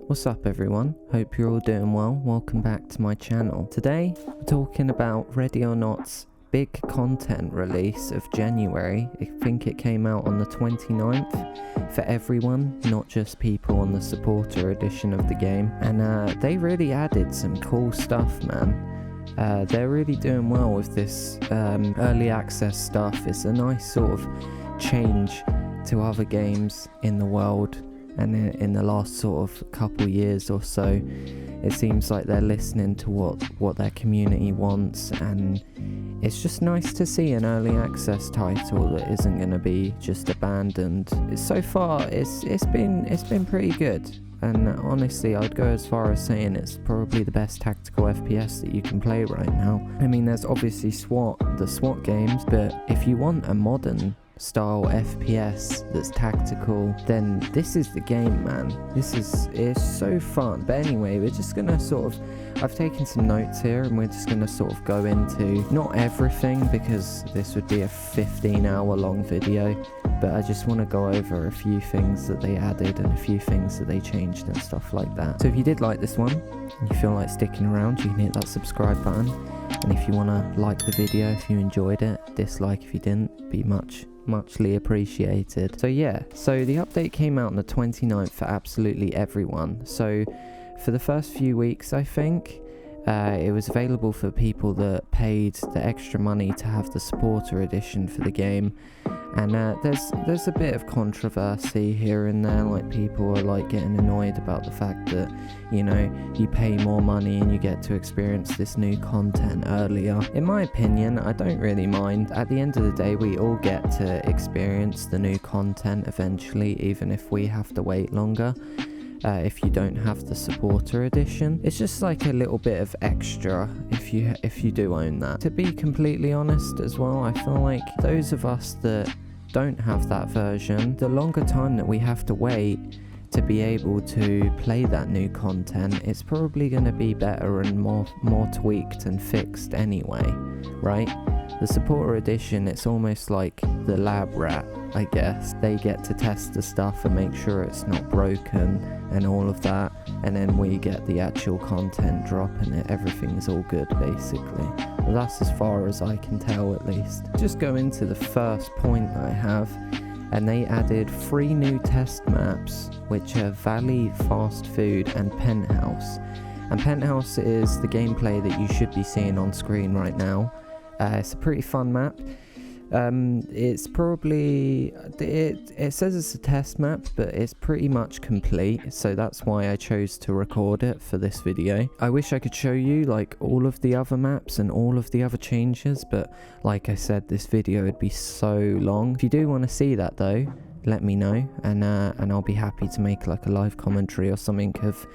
What's up everyone, hope you're all doing well. Welcome back to my channel. Today we're talking about Ready or Not's big content release of January. I think it came out on the 29th for everyone, not just people on the supporter edition of the game, and they really added some cool stuff, man. They're really doing well with this early access stuff. It's a nice sort of change to other games in the world, and in the last sort of couple years or so it seems like they're listening to what their community wants, and it's just nice to see an early access title that isn't going to be just abandoned. So far it's been pretty good, and honestly I'd go as far as saying it's probably the best tactical FPS that you can play right now. I mean, there's obviously the SWAT games, but if you want a modern style FPS that's tactical, then this is the game, man. It's so fun. But anyway, we're just gonna I've taken some notes here, and we're just gonna sort of go into not everything because this would be a 15-hour long video, but I just want to go over a few things that they added and a few things that they changed and stuff like that. So if you did like this one and you feel like sticking around, you can hit that subscribe button, and if you want to like the video if you enjoyed it, dislike if you didn't, be muchly appreciated. So yeah, so the update came out on the 29th for absolutely everyone. So for the first few weeks, I think it was available for people that paid the extra money to have the supporter edition for the game, and there's a bit of controversy here and there, like people are like getting annoyed about the fact that, you know, you pay more money and you get to experience this new content earlier. In my opinion, I don't really mind. At the end of the day, we all get to experience the new content eventually, even if we have to wait longer. If you don't have the supporter edition, it's just like a little bit of extra if you do own that. To be completely honest as well, I feel like those of us that don't have that version, the longer time that we have to wait to be able to play that new content, it's probably going to be better and more tweaked and fixed anyway, right? The supporter edition, it's almost like the lab rat, I guess. They get to test the stuff and make sure it's not broken and all of that, and then we get the actual content drop and everything's all good basically. Well, that's as far as I can tell, at least. Just go into the first point that I have, and they added 3 new test maps, which are Valley, Fast Food and Penthouse. And Penthouse is the gameplay that you should be seeing on screen right now. It's a pretty fun map. It's probably, it says it's a test map, but it's pretty much complete, so that's why I chose to record it for this video. I wish I could show you like all of the other maps and all of the other changes, but like I said, this video would be so long. If you do want to see that though, let me know, and I'll be happy to make like a live commentary or something of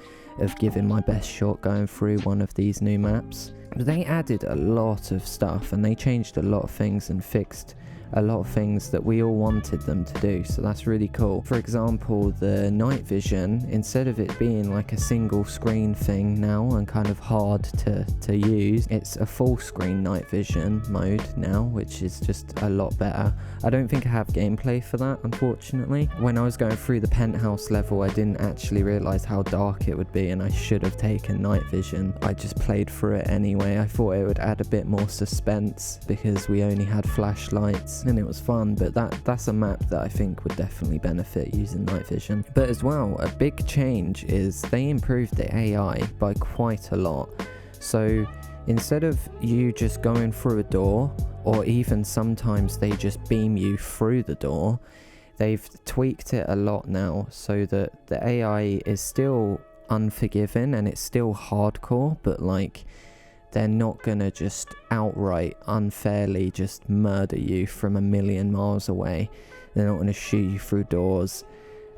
giving my best shot going through one of these new maps. They added a lot of stuff, and they changed a lot of things and fixed a lot of things that we all wanted them to do, so that's really cool. For example, the night vision, instead of it being like a single screen thing now and kind of hard to use, it's a full screen night vision mode now, which is just a lot better. I don't think I have gameplay for that, unfortunately. When I was going through the penthouse level, I didn't actually realize how dark it would be, and I should have taken night vision. I just played through it anyway. I thought it would add a bit more suspense because we only had flashlights and it was fun, but that's a map that I think would definitely benefit using night vision. But as well, a big change is they improved the AI by quite a lot. So instead of you just going through a door, or even sometimes they just beam you through the door, they've tweaked it a lot now so that the AI is still unforgiving and it's still hardcore, but like they're not gonna just outright unfairly just murder you from a million miles away. They're not gonna shoot you through doors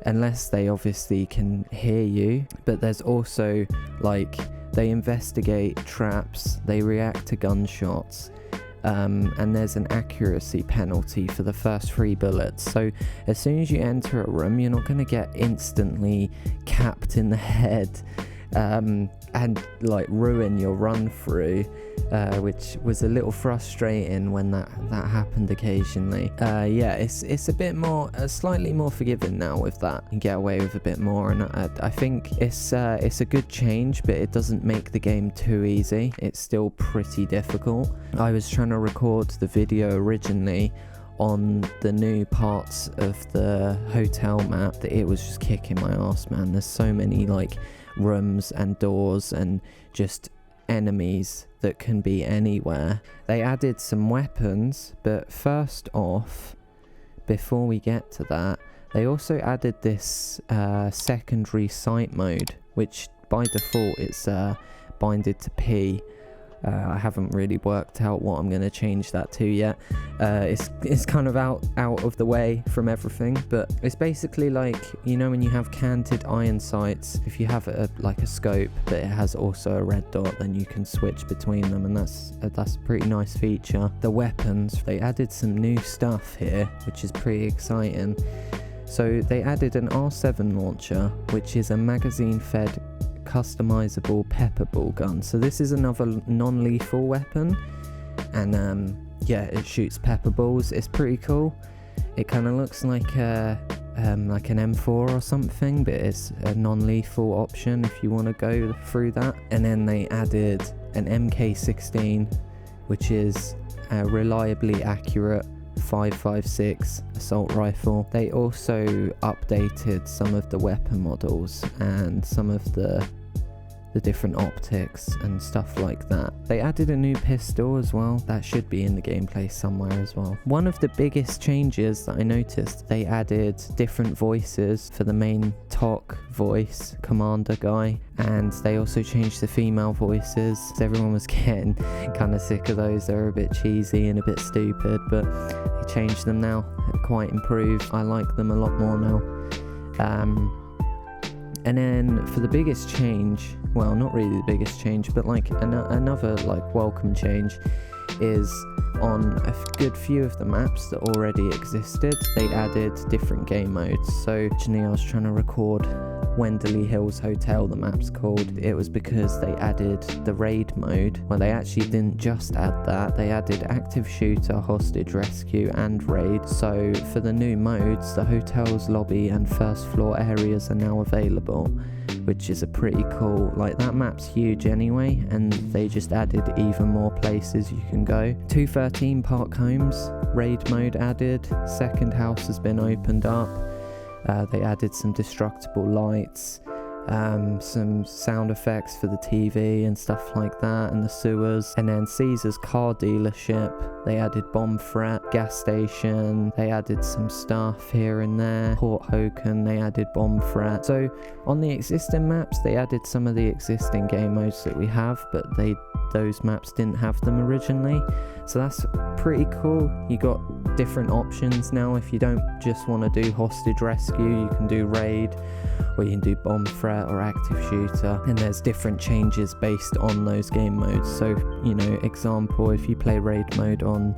unless they obviously can hear you. But there's also like, they investigate traps, they react to gunshots, and there's an accuracy penalty for the first 3 bullets. So as soon as you enter a room, you're not going to get instantly capped in the head and like ruin your run through, which was a little frustrating when that happened occasionally. Yeah, it's a bit more, slightly more forgiving now with that. You get away with a bit more, and I think it's a good change, but it doesn't make the game too easy. It's still pretty difficult. I was trying to record the video originally on the new parts of the hotel map that it was just kicking my ass, man. There's so many like rooms and doors and just enemies that can be anywhere. They added some weapons, but first off, before we get to that, they also added this secondary sight mode, which by default it's binded to P. I haven't really worked out what I'm going to change that to yet. It's kind of out of the way from everything, but it's basically like, you know, when you have canted iron sights, if you have like a scope but it has also a red dot, then you can switch between them, and that's a pretty nice feature. The weapons, they added some new stuff here, which is pretty exciting. So they added an R7 launcher, which is a magazine-fed customizable pepper ball gun. So this is another non-lethal weapon, and yeah, it shoots pepper balls. It's pretty cool. It kind of looks like an M4 or something, but it's a non-lethal option if you want to go through that. And then they added an MK16, which is a reliably accurate 5.56 assault rifle. They also updated some of the weapon models and some of the different optics and stuff like that. They added a new pistol as well. That should be in the gameplay somewhere as well. One of the biggest changes that I noticed, they added different voices for the main TOC voice, commander guy, and they also changed the female voices. Everyone was getting kind of sick of those. They were a bit cheesy and a bit stupid, but they changed them now. They're quite improved. I like them a lot more now. And then for the biggest change, well, not really the biggest change, but like another like welcome change, is on a good few of the maps that already existed, they added different game modes. So originally I was trying to record Wenderley Hills Hotel, the map's called. It was because they added the raid mode. Well, they actually didn't just add that, they added active shooter, hostage rescue and raid. So for the new modes, the hotel's lobby and first floor areas are now available, which is a pretty cool, like that map's huge anyway, and they just added even more places you can go. 213 Park Homes, raid mode added, second house has been opened up. They added some destructible lights, some sound effects for the TV and stuff like that, and the sewers. And then Caesar's car dealership, they added bomb threat, gas station, they added some stuff here and there. Port Hoken, they added bomb threat. So on the existing maps, they added some of the existing game modes that we have, but those maps didn't have them originally. So that's pretty cool. You got different options now. If you don't just want to do hostage rescue, you can do raid, or you can do bomb threat or active shooter, and there's different changes based on those game modes. So, you know, example, if you play raid mode on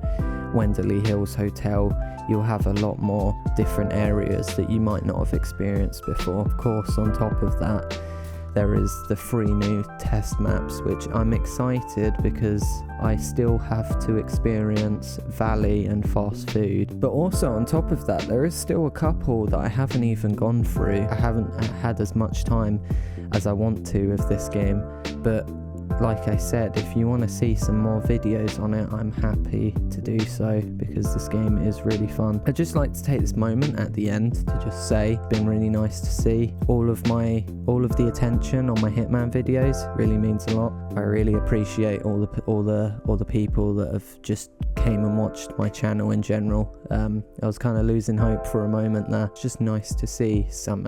Wenderley Hills Hotel, you'll have a lot more different areas that you might not have experienced before. Of course, on top of that, there is the 3 new test maps, which I'm excited because I still have to experience Valley and fast food. But also on top of that, there is still a couple that I haven't even gone through. I haven't had as much time as I want to of this game, but like I said, if you want to see some more videos on it, I'm happy to do so because this game is really fun. I'd just like to take this moment at the end to just say it's been really nice to see all of the attention on my Hitman videos. It really means a lot. I really appreciate all the people that have just came and watched my channel in general. I was kind of losing hope for a moment there. It's just nice to see some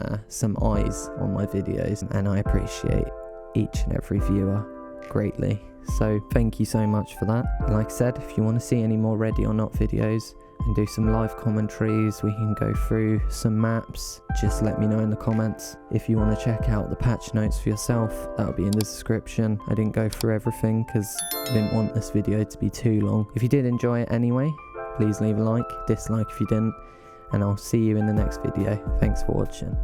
eyes on my videos, and I appreciate each and every viewer greatly. So thank you so much for that. And like I said, if you want to see any more Ready or Not videos and do some live commentaries, we can go through some maps, just let me know in the comments. If you want to check out the patch notes for yourself, that'll be in the description. I didn't go through everything because I didn't want this video to be too long. If you did enjoy it anyway, please leave a like, dislike if you didn't, and I'll see you in the next video. Thanks for watching.